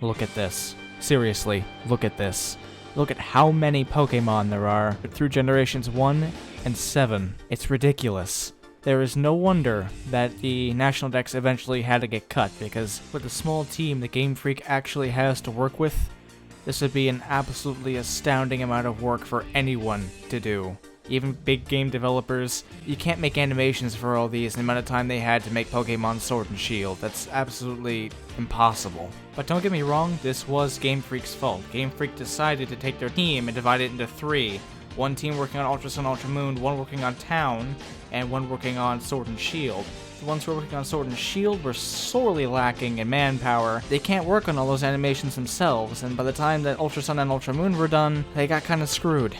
Look at this. Seriously, look at this. Look at how many Pokemon there are through generations 1 and 7. It's ridiculous. There is no wonder that the National Dex eventually had to get cut, because with the small team that GameFreak actually has to work with, this would be an absolutely astounding amount of work for anyone to do. Even big game developers, you can't make animations for all these in the amount of time they had to make Pokemon Sword and Shield. That's absolutely impossible. But don't get me wrong, this was Game Freak's fault. Game Freak decided to take their team and divide it into 3. One team working on Ultra Sun, Ultra Moon, one working on Town, and one working on Sword and Shield. The ones who were working on Sword and Shield were sorely lacking in manpower. They can't work on all those animations themselves, and by the time that Ultra Sun and Ultra Moon were done, they got kinda screwed.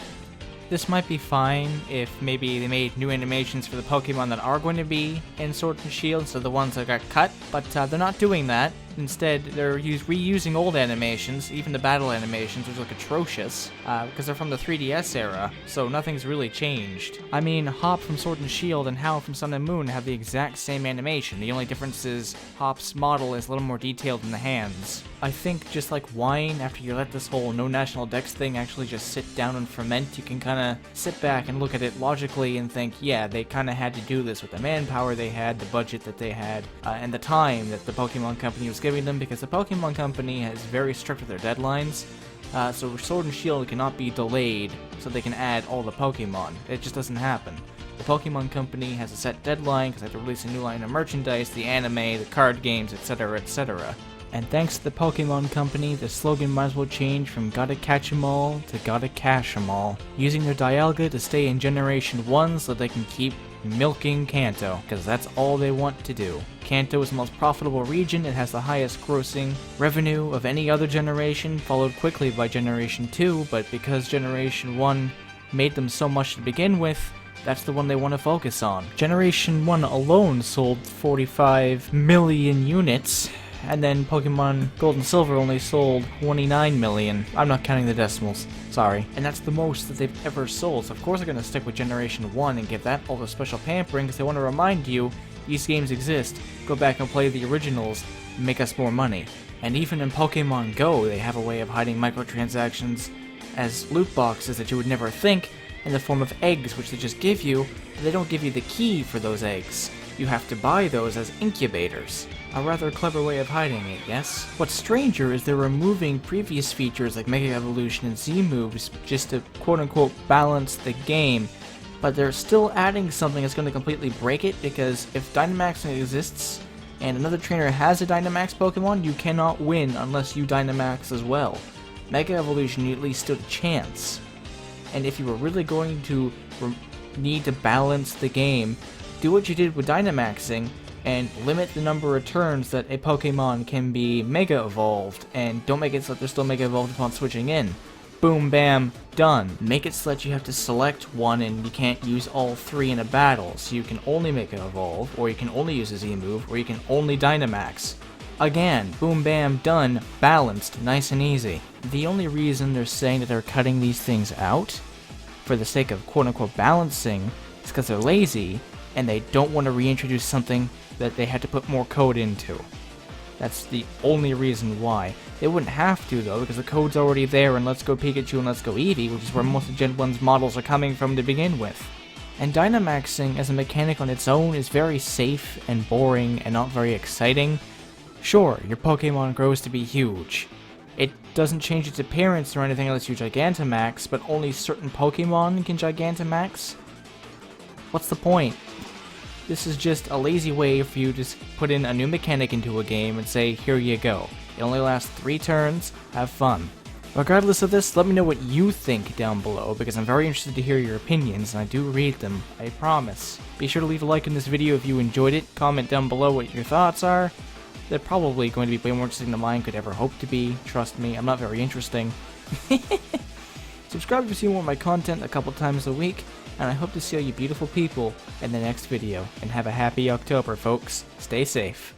This might be fine if maybe they made new animations for the Pokemon that are going to be in Sword and Shield, so the ones that got cut, but they're not doing that. Instead, they're reusing old animations, even the battle animations, which look atrocious, because they're from the 3DS era, so nothing's really changed. I mean, Hop from Sword and Shield and Hal from Sun and Moon have the exact same animation. The only difference is Hop's model is a little more detailed in the hands. I think just like wine, after you let this whole no National Dex thing actually just sit down and ferment, you can kinda sit back and look at it logically and think, yeah, they kinda had to do this with the manpower they had, the budget that they had, and the time that the Pokemon Company was giving them, because the Pokemon Company is very strict with their deadlines, so Sword and Shield cannot be delayed so they can add all the Pokemon. It just doesn't happen. The Pokemon Company has a set deadline because they have to release a new line of merchandise, the anime, the card games, etc., etc. And thanks to the Pokemon Company, the slogan might as well change from GottaCashEmAll to GottaCashEmAll, using their Dialga to stay in Generation 1 so they can keep milking Kanto, because that's all they want to do. Kanto is the most profitable region, it has the highest grossing revenue of any other generation, followed quickly by Generation 2, but because Generation 1 made them so much to begin with, that's the one they want to focus on. Generation 1 alone sold 45 million units, and then Pokemon Gold and Silver only sold 29 million. I'm not counting the decimals, sorry. And that's the most that they've ever sold, so of course they're going to stick with Generation 1 and give that all the special pampering, because they want to remind you, these games exist, go back and play the originals, and make us more money. And even in Pokemon Go, they have a way of hiding microtransactions as loot boxes that you would never think, in the form of eggs, which they just give you, but they don't give you the key for those eggs. You have to buy those as incubators. A rather clever way of hiding it, yes? What's stranger is they're removing previous features like Mega Evolution and Z-moves just to quote-unquote balance the game, but they're still adding something that's going to completely break it, because if Dynamaxing exists and another trainer has a Dynamax Pokemon, you cannot win unless you Dynamax as well. Mega Evolution, you at least stood a chance. And if you were really going to need to balance the game, do what you did with Dynamaxing and limit the number of turns that a Pokemon can be Mega Evolved, and don't make it so that they're still Mega Evolved upon switching in. Boom, bam, done. Make it so that you have to select one and you can't use all 3 in a battle, so you can only Mega Evolve, or you can only use a Z-move, or you can only Dynamax. Again, boom, bam, done, balanced, nice and easy. The only reason they're saying that they're cutting these things out, for the sake of quote-unquote balancing, is because they're lazy, and they don't want to reintroduce something that they had to put more code into. That's the only reason why. They wouldn't have to, though, because the code's already there in Let's Go Pikachu and Let's Go Eevee, which is where most of Gen 1's models are coming from to begin with. And Dynamaxing as a mechanic on its own is very safe and boring and not very exciting. Sure, your Pokemon grows to be huge. It doesn't change its appearance or anything unless you Gigantamax, but only certain Pokemon can Gigantamax? What's the point? This is just a lazy way for you to put in a new mechanic into a game and say, here you go. It only lasts 3 turns, have fun. Regardless of this, let me know what you think down below, because I'm very interested to hear your opinions, and I do read them, I promise. Be sure to leave a like in this video if you enjoyed it, comment down below what your thoughts are. They're probably going to be way more interesting than mine could ever hope to be, trust me, I'm not very interesting. Subscribe to see more of my content a couple times a week, and I hope to see all you beautiful people in the next video. And have a happy October, folks. Stay safe.